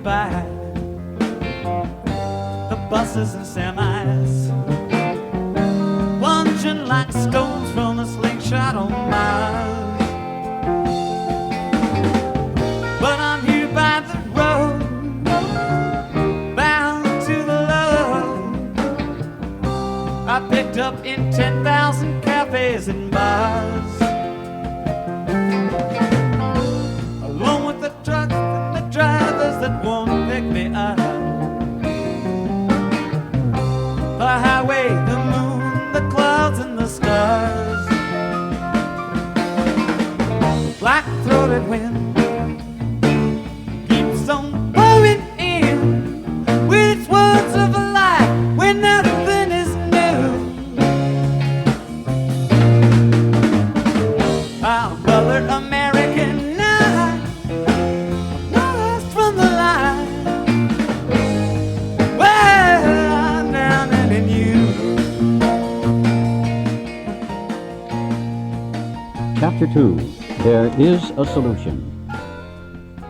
by the buses and semis, plunging like stones from a slingshot on Mars. But I'm here by the road, bound to the love I picked up in 10,000 cafes and bars. Along with the trucks and the drivers that won't pick me up, the highway, the moon, the clouds and the stars. Black-throated wind keeps on blowing in with its words of life when nothing is new. Our colored American night, lost from the light. Well, I'm drowning in you. Chapter 2. There is a solution.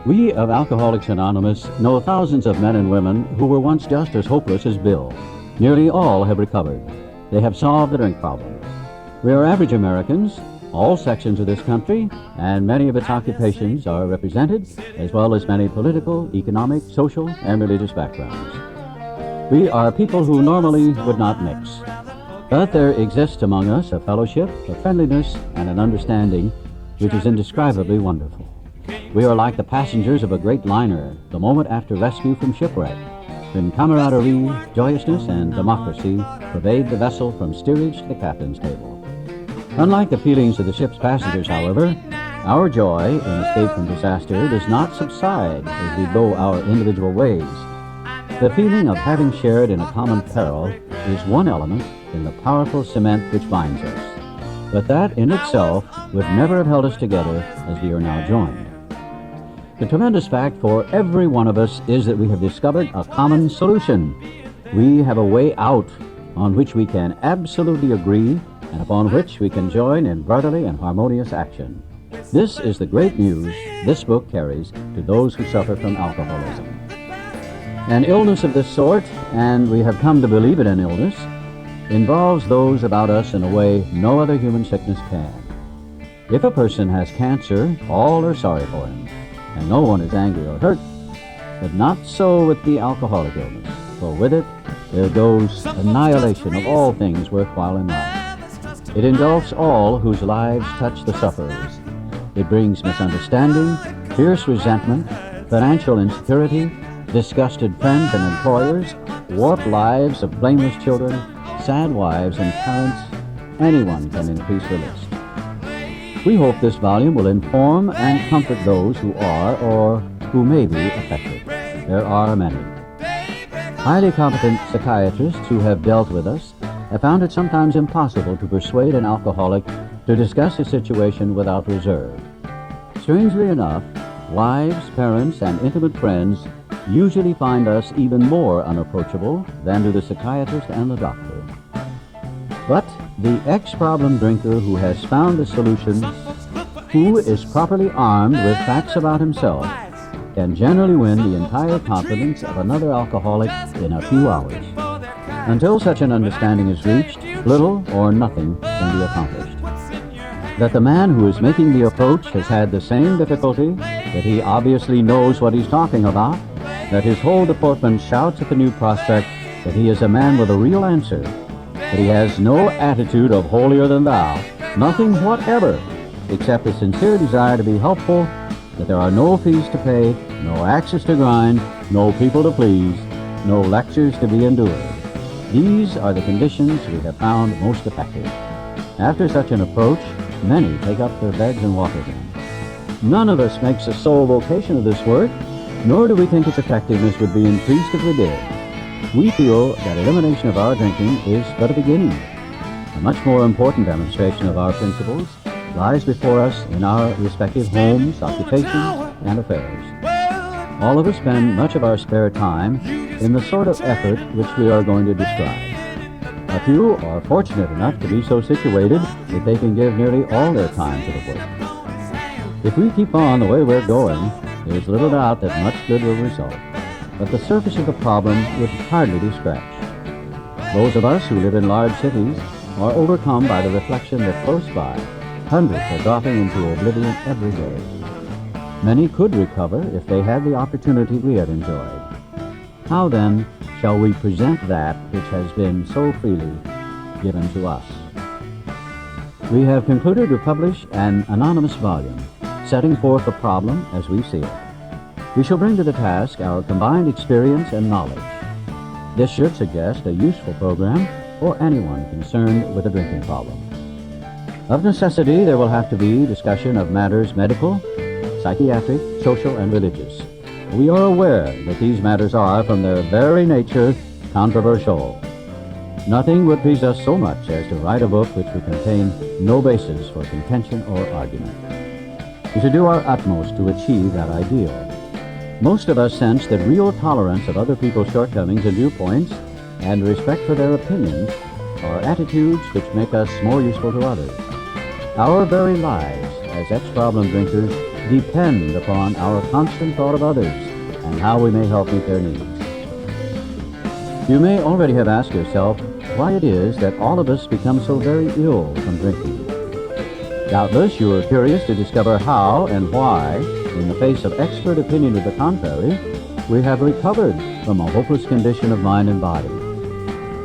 We of Alcoholics Anonymous know thousands of men and women who were once just as hopeless as Bill. Nearly all have recovered. They have solved the drink problem. We are average Americans. All sections of this country and many of its occupations are represented, as well as many political, economic, social, and religious backgrounds. We are people who normally would not mix. But there exists among us a fellowship, a friendliness, and an understanding which is indescribably wonderful. We are like the passengers of a great liner the moment after rescue from shipwreck, when camaraderie, joyousness, and democracy pervade the vessel from steerage to the captain's table. Unlike the feelings of the ship's passengers, however, our joy in escape from disaster does not subside as we go our individual ways. The feeling of having shared in a common peril is one element in the powerful cement which binds us. But that in itself would never have held us together as we are now joined. The tremendous fact for every one of us is that we have discovered a common solution. We have a way out on which we can absolutely agree and upon which we can join in brotherly and harmonious action. This is the great news this book carries to those who suffer from alcoholism. An illness of this sort, and we have come to believe it an illness, involves those about us in a way no other human sickness can. If a person has cancer, all are sorry for him, and no one is angry or hurt. But not so with the alcoholic illness, for with it there goes annihilation of all things worthwhile in life. It engulfs all whose lives touch the sufferers. It brings misunderstanding, fierce resentment, financial insecurity, disgusted friends and employers, warped lives of blameless children, sad wives and parents. Anyone can increase the list. We hope this volume will inform and comfort those who are or who may be affected. There are many. Highly competent psychiatrists who have dealt with us have found it sometimes impossible to persuade an alcoholic to discuss his situation without reserve. Strangely enough, wives, parents, and intimate friends usually find us even more unapproachable than do the psychiatrist and the doctor. But the ex-problem drinker who has found a solution, who is properly armed with facts about himself, can generally win the entire confidence of another alcoholic in a few hours. Until such an understanding is reached, little or nothing can be accomplished. That the man who is making the approach has had the same difficulty, that he obviously knows what he's talking about, that his whole deportment shouts at the new prospect that he is a man with a real answer, that he has no attitude of holier than thou, nothing whatever, except a sincere desire to be helpful, that there are no fees to pay, no axes to grind, no people to please, no lectures to be endured. These are the conditions we have found most effective. After such an approach, many take up their beds and walk again. None of us makes a sole vocation of this work, nor do we think its effectiveness would be increased if we did. We feel that elimination of our drinking is but a beginning. A much more important demonstration of our principles lies before us in our respective homes, occupations, and affairs. All of us spend much of our spare time in the sort of effort which we are going to describe. A few are fortunate enough to be so situated that they can give nearly all their time to the work. If we keep on the way we're going, there's little doubt that much good will result. but the surface of the problem would hardly be scratched. Those of us who live in large cities are overcome by the reflection that close by, hundreds are dropping into oblivion every day. Many could recover if they had the opportunity we have enjoyed. How then shall we present that which has been so freely given to us? We have concluded to publish an anonymous volume, setting forth the problem as we see it. We shall bring to the task our combined experience and knowledge. This should suggest a useful program for anyone concerned with a drinking problem. Of necessity, there will have to be discussion of matters medical, psychiatric, social, and religious. We are aware that these matters are, from their very nature, controversial. Nothing would please us so much as to write a book which would contain no basis for contention or argument. We should do our utmost to achieve that ideal. Most of us sense that real tolerance of other people's shortcomings and viewpoints and respect for their opinions are attitudes which make us more useful to others. Our very lives as ex-problem drinkers depend upon our constant thought of others and how we may help meet their needs. You may already have asked yourself why it is that all of us become so very ill from drinking. Doubtless you are curious to discover how and why, in the face of expert opinion to the contrary, we have recovered from a hopeless condition of mind and body.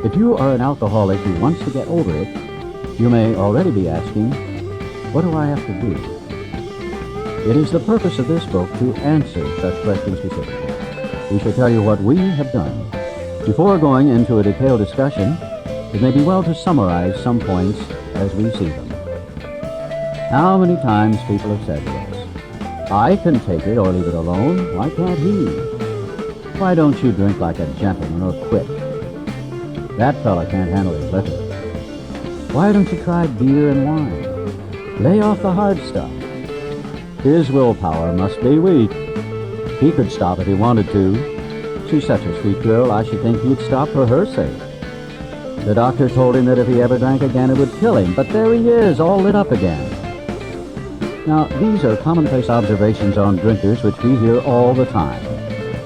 If you are an alcoholic who wants to get over it, you may already be asking, what do I have to do? It is the purpose of this book to answer such questions specifically. We shall tell you what we have done. Before going into a detailed discussion, it may be well to summarize some points as we see them. How many times people have said to us, I can take it or leave it alone, why can't he? Why don't you drink like a gentleman or quit? That fella can't handle his liquor. Why don't you try beer and wine? Lay off the hard stuff. His willpower must be weak. He could stop if he wanted to. She's such a sweet girl, I should think he'd stop for her sake. The doctor told him that if he ever drank again, it would kill him, but there he is, all lit up again. Now, these are commonplace observations on drinkers which we hear all the time.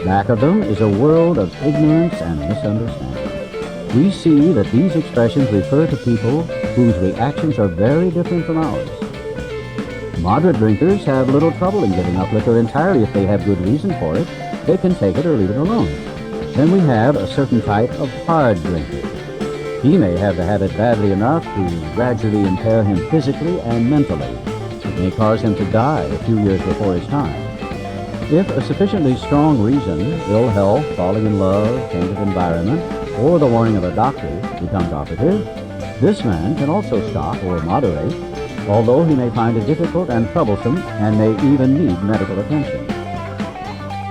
Back of them is a world of ignorance and misunderstanding. We see that these expressions refer to people whose reactions are very different from ours. Moderate drinkers have little trouble in giving up liquor entirely if they have good reason for it. They can take it or leave it alone. Then we have a certain type of hard drinker. He may have the habit badly enough to gradually impair him physically and mentally. It may cause him to die a few years before his time. If a sufficiently strong reason, ill health, falling in love, change of environment, or the warning of a doctor becomes operative, this man can also stop or moderate, although he may find it difficult and troublesome and may even need medical attention.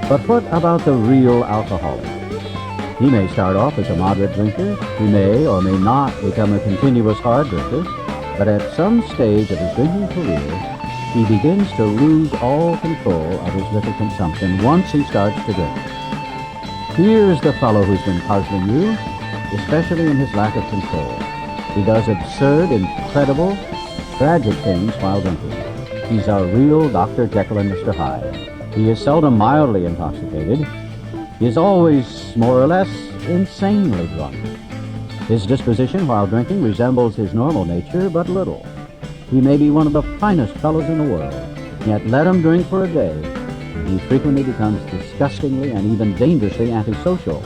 But what about the real alcoholic? He may start off as a moderate drinker. He may or may not become a continuous hard drinker, but at some stage of his drinking career, he begins to lose all control of his liquor consumption once he starts to drink. Here's the fellow who's been puzzling you, especially in his lack of control. He does absurd, incredible, tragic things while drinking. He's our real Dr. Jekyll and Mr. Hyde. He is seldom mildly intoxicated. He is always, more or less, insanely drunk. His disposition while drinking resembles his normal nature but little. He may be one of the finest fellows in the world, yet let him drink for a day, and he frequently becomes disgustingly and even dangerously antisocial.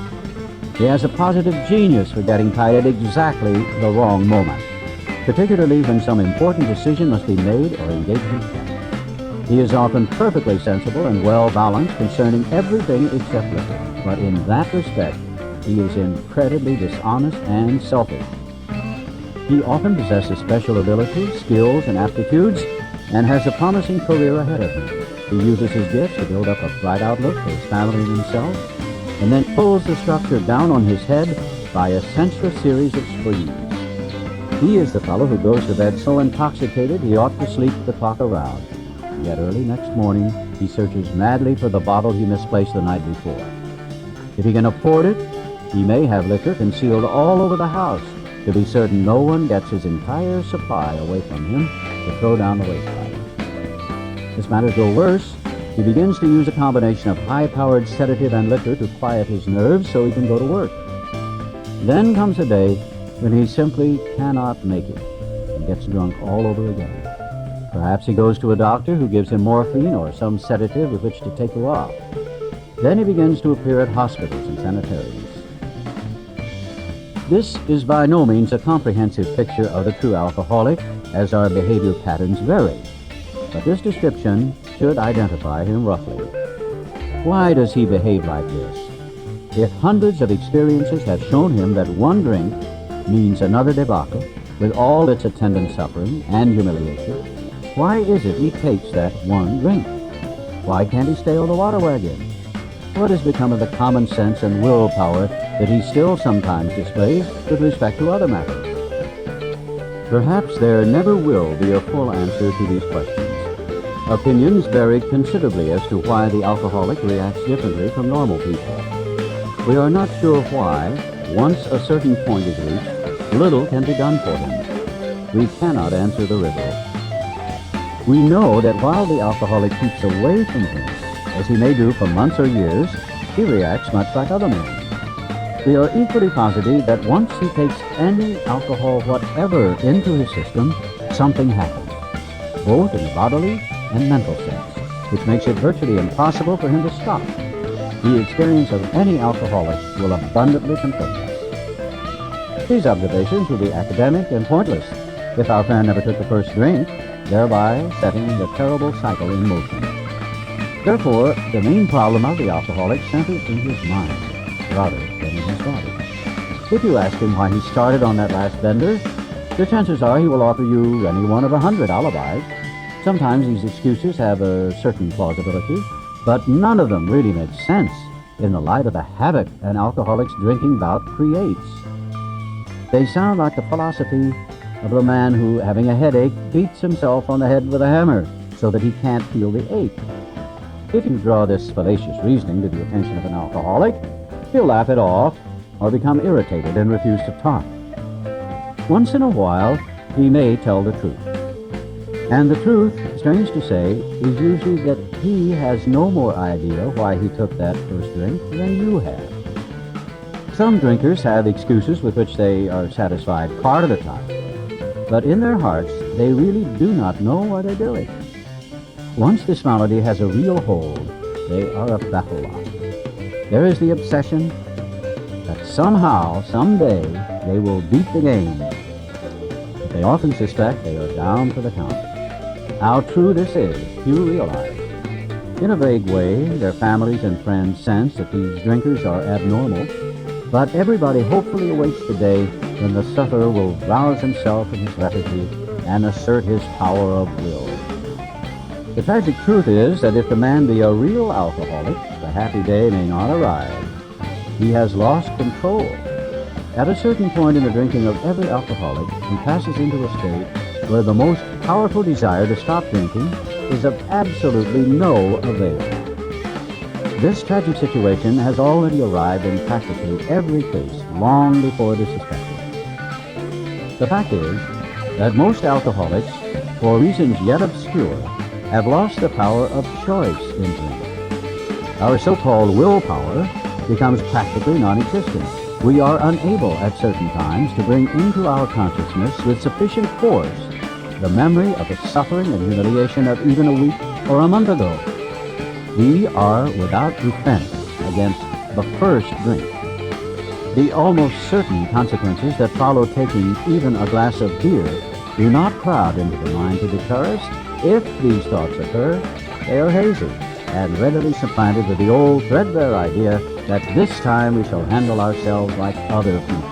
He has a positive genius for getting tired at exactly the wrong moment, particularly when some important decision must be made or engagement kept. He is often perfectly sensible and well-balanced concerning everything except liquor, but in that respect, he is incredibly dishonest and selfish. He often possesses special abilities, skills, and aptitudes, and has a promising career ahead of him. He uses his gifts to build up a bright outlook for his family and himself, and then pulls the structure down on his head by a senseless series of sprees. He is the fellow who goes to bed so intoxicated he ought to sleep the clock around. Yet early next morning, he searches madly for the bottle he misplaced the night before. If he can afford it, he may have liquor concealed all over the house to be certain no one gets his entire supply away from him to throw down the wasteland. As matters go worse, He begins to use a combination of high-powered sedative and liquor to quiet his nerves so he can go to work. Then comes a day when he simply cannot make it and gets drunk all over again. Perhaps he goes to a doctor who gives him morphine or some sedative with which to take her off. Then he begins to appear at hospitals and sanitariums. This is by no means a comprehensive picture of the true alcoholic, as our behavior patterns vary. But this description should identify him roughly. Why does he behave like this? If hundreds of experiences have shown him that one drink means another debacle, with all its attendant suffering and humiliation, why is it he takes that one drink? Why can't he stay on the water wagon? What has become of the common sense and willpower that he still sometimes displays with respect to other matters? Perhaps there never will be a full answer to these questions. Opinions vary considerably as to why the alcoholic reacts differently from normal people. We are not sure why, once a certain point is reached, little can be done for him. We cannot answer the riddle. We know that while the alcoholic keeps away from things, as he may do for months or years, he reacts much like other men. We are equally positive that once he takes any alcohol whatever into his system, something happens, both in the bodily and mental sense, which makes it virtually impossible for him to stop. The experience of any alcoholic will abundantly confirm this. These observations would be academic and pointless if our friend never took the first drink, thereby setting the terrible cycle in motion. Therefore, the main problem of the alcoholic centers in his mind, rather than in his body. If you ask him why he started on that last bender, the chances are he will offer you any one of 100 alibis. Sometimes these excuses have a certain plausibility, but none of them really make sense in the light of the havoc an alcoholic's drinking bout creates. They sound like the philosophy of the man who, having a headache, beats himself on the head with a hammer so that he can't feel the ache. If you draw this fallacious reasoning to the attention of an alcoholic, he'll laugh it off or become irritated and refuse to talk. Once in a while, he may tell the truth. And the truth, strange to say, is usually that he has no more idea why he took that first drink than you have. Some drinkers have excuses with which they are satisfied part of the time, but in their hearts, they really do not know what they're doing. Once this malady has a real hold, they are a battle lot. There is the obsession that somehow, someday, they will beat the game. But they often suspect they are down for the count. How true this is, few realize. In a vague way, their families and friends sense that these drinkers are abnormal, but everybody hopefully awaits the day when the sufferer will rouse himself from his lethargy and assert his power of will. The tragic truth is that if the man be a real alcoholic, the happy day may not arrive. He has lost control. At a certain point in the drinking of every alcoholic, he passes into a state where the most powerful desire to stop drinking is of absolutely no avail. This tragic situation has already arrived in practically every case long before this is practiced. The fact is that most alcoholics, for reasons yet obscure, have lost the power of choice in drinking. Our so-called willpower becomes practically non-existent. We are unable at certain times to bring into our consciousness with sufficient force the memory of the suffering and humiliation of even a week or a month ago. We are without defense against the first drink. The almost certain consequences that follow taking even a glass of beer do not crowd into the mind to deter us. If these thoughts occur, they are hazy and readily supplanted with the old threadbare idea that this time we shall handle ourselves like other people.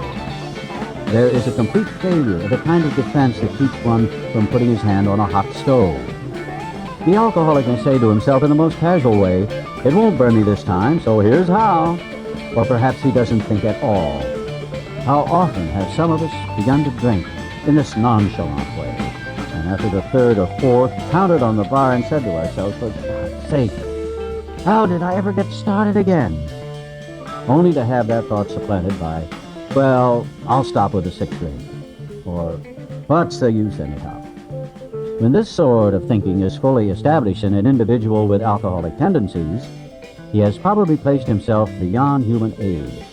There is a complete failure of the kind of defense that keeps one from putting his hand on a hot stove. The alcoholic can say to himself in the most casual way, "It won't burn me this time, so here's how." Or perhaps he doesn't think at all. How often have some of us begun to drink in this nonchalant way, and after the third or fourth, counted on the bar and said to ourselves, "For God's sake, how did I ever get started again?" Only to have that thought supplanted by, "Well, I'll stop with the sixth drink," or "What's the use anyhow?" When this sort of thinking is fully established in an individual with alcoholic tendencies, he has probably placed himself beyond human aid,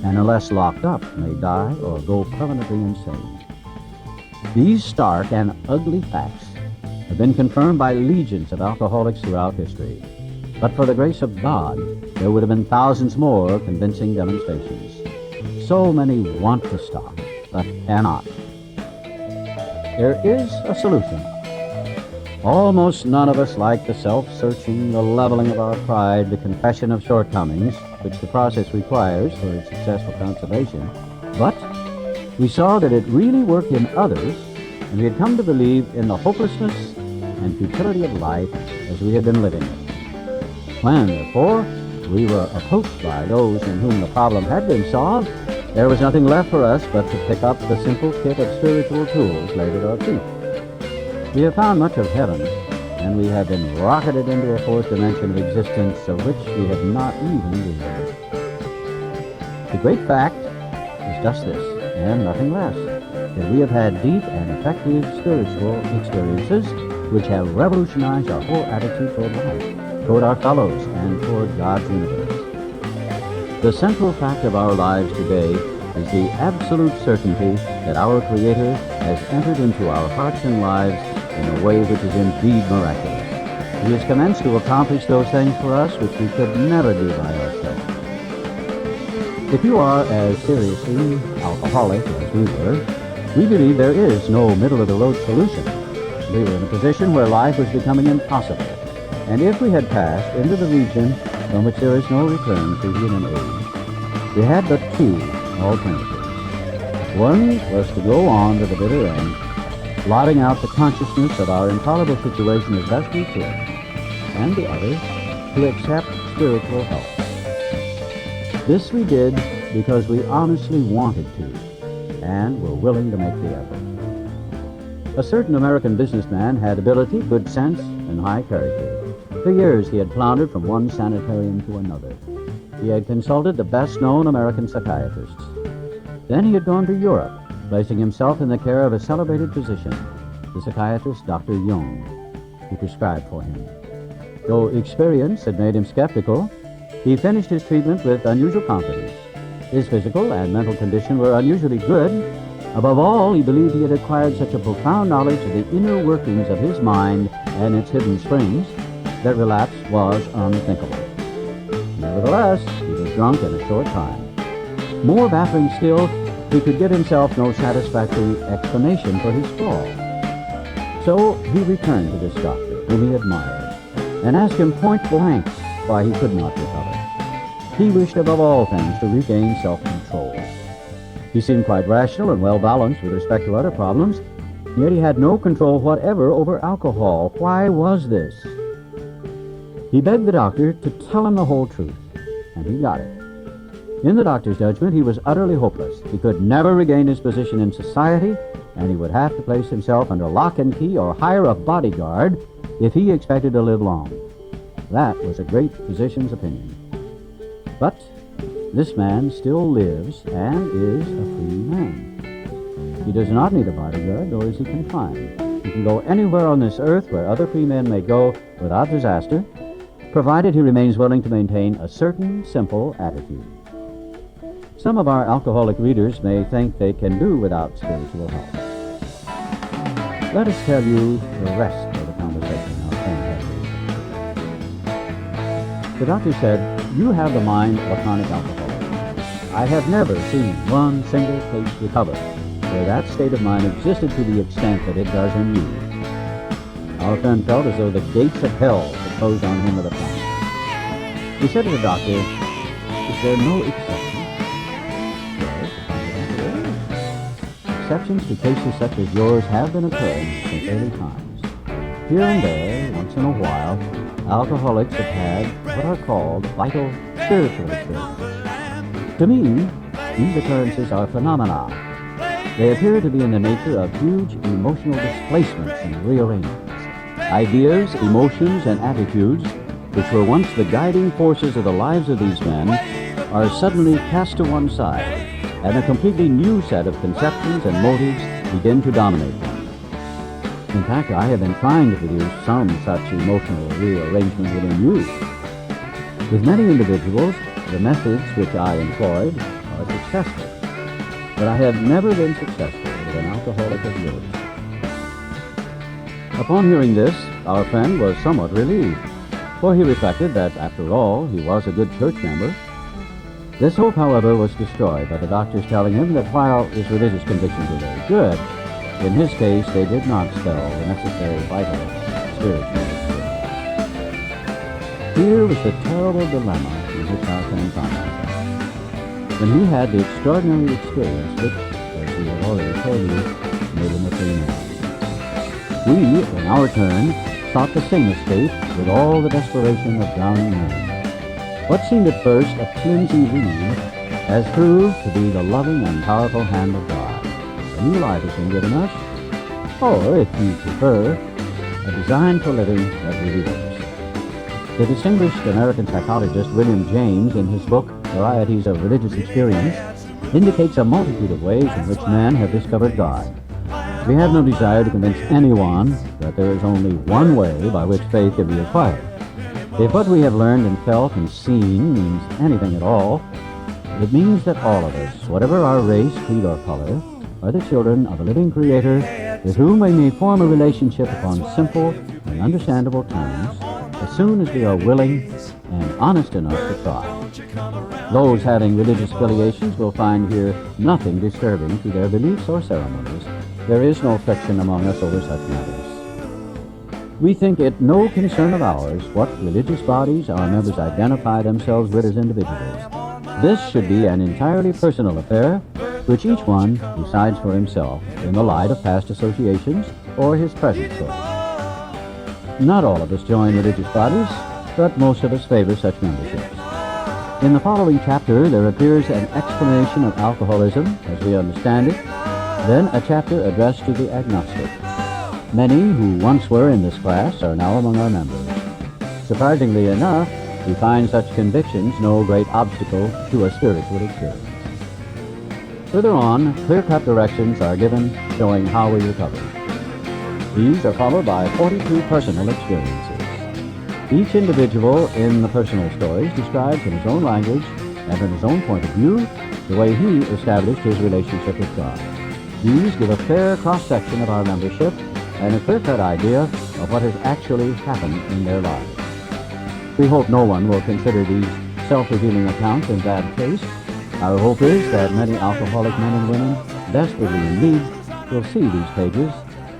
and unless locked up, may die or go permanently insane. These stark and ugly facts have been confirmed by legions of alcoholics throughout history. But for the grace of God, there would have been thousands more convincing demonstrations. So many want to stop, but cannot. There is a solution. Almost none of us like the self-searching, the leveling of our pride, the confession of shortcomings, which the process requires for its successful conservation. But we saw that it really worked in others, and we had come to believe in the hopelessness and futility of life as we had been living it. When, therefore, we were approached by those in whom the problem had been solved, there was nothing left for us but to pick up the simple kit of spiritual tools laid at our feet. We have found much of heaven, and we have been rocketed into a fourth dimension of existence of which we had not even dreamed. The great fact is just this, and nothing less, that we have had deep and effective spiritual experiences which have revolutionized our whole attitude toward life, toward our fellows, and toward God's universe. The central fact of our lives today is the absolute certainty that our Creator has entered into our hearts and lives in a way which is indeed miraculous. He has commenced to accomplish those things for us which we could never do by ourselves. If you are as seriously alcoholic as we were, we believe there is no middle-of-the-road solution. We were in a position where life was becoming impossible, and if we had passed into the region from which there is no return through human aid, we had but two alternatives. One was to go on to the bitter end, blotting out the consciousness of our intolerable situation as best we could, and the other, to accept spiritual help. This we did because we honestly wanted to, and were willing to make the effort. A certain American businessman had ability, good sense, and high character. For years he had floundered from one sanitarium to another. He had consulted the best-known American psychiatrists. Then he had gone to Europe, placing himself in the care of a celebrated physician, the psychiatrist Dr. Jung, who prescribed for him. Though experience had made him skeptical, he finished his treatment with unusual confidence. His physical and mental condition were unusually good. Above all, he believed he had acquired such a profound knowledge of the inner workings of his mind and its hidden springs that relapse was unthinkable. Nevertheless, he was drunk in a short time. More baffling still, he could give himself no satisfactory explanation for his fall. So he returned to this doctor, whom he admired, and asked him point blank why he could not recover. He wished above all things to regain self-control. He seemed quite rational and well-balanced with respect to other problems, yet he had no control whatever over alcohol. Why was this? He begged the doctor to tell him the whole truth, and he got it. In the doctor's judgment, he was utterly hopeless. He could never regain his position in society, and he would have to place himself under lock and key or hire a bodyguard if he expected to live long. That was a great physician's opinion. But this man still lives and is a free man. He does not need a bodyguard, nor is he confined. He can go anywhere on this earth where other free men may go without disaster, provided he remains willing to maintain a certain simple attitude. Some of our alcoholic readers may think they can do without spiritual help. Let us tell you the rest of the conversation our friend had. The doctor said, "You have the mind of a chronic alcoholic. I have never seen one single case recover where that state of mind existed to the extent that it does in you." Our friend felt as though the gates of hell had closed on him with a pound. He said to the doctor, "Is there no exception?" Exceptions to cases such as yours have been occurring since early times. Here and there, once in a while, alcoholics have had what are called vital spiritual experiences. To me, these occurrences are phenomena. They appear to be in the nature of huge emotional displacements and rearrangements. Ideas, emotions, and attitudes, which were once the guiding forces of the lives of these men, are suddenly cast to one side, and a completely new set of conceptions and motives begin to dominate them. In fact, I have been trying to produce some such emotional rearrangement within you. With many individuals, the methods which I employed are successful, but I have never been successful with an alcoholic of yours. Upon hearing this, our friend was somewhat relieved, for he reflected that, after all, he was a good church member. This hope, however, was destroyed by the doctors telling him that while his religious convictions were very good, in his case they did not spell the necessary vital spiritual experience. Here was the terrible dilemma in which our friend found himself. When he had the extraordinary experience which, as we have already told you, made him a free man. We, in our turn, sought the same escape with all the desperation of drowning men. What seemed at first a flimsy reed has proved to be the loving and powerful hand of God. A new life has been given us, or, if you prefer, a design for living that really lives. The distinguished American psychologist William James, in his book Varieties of Religious Experience, indicates a multitude of ways in which men have discovered God. We have no desire to convince anyone that there is only one way by which faith can be acquired. If what we have learned and felt and seen means anything at all, it means that all of us, whatever our race, creed, or color, are the children of a living Creator with whom we may form a relationship upon simple and understandable terms as soon as we are willing and honest enough to try. Those having religious affiliations will find here nothing disturbing to their beliefs or ceremonies. There is no friction among us over such matters. We think it no concern of ours what religious bodies our members identify themselves with as individuals. This should be an entirely personal affair, which each one decides for himself in the light of past associations or his present choice. Not all of us join religious bodies, but most of us favor such memberships. In the following chapter, there appears an explanation of alcoholism as we understand it, then a chapter addressed to the agnostic. Many who once were in this class are now among our members. Surprisingly enough, we find such convictions no great obstacle to a spiritual experience. Further on, clear-cut directions are given showing how we recover. These are followed by 42 personal experiences. Each individual in the personal stories describes in his own language and from his own point of view the way he established his relationship with God. These give a fair cross-section of our membership and a clear-cut idea of what has actually happened in their lives. We hope no one will consider these self-revealing accounts in bad taste. Our hope is that many alcoholic men and women, desperately in need, will see these pages,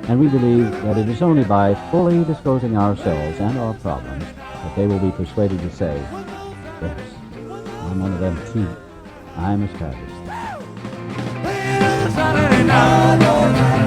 and we believe that it is only by fully disclosing ourselves and our problems that they will be persuaded to say, yes, I'm one of them too. I'm established. Saturday night.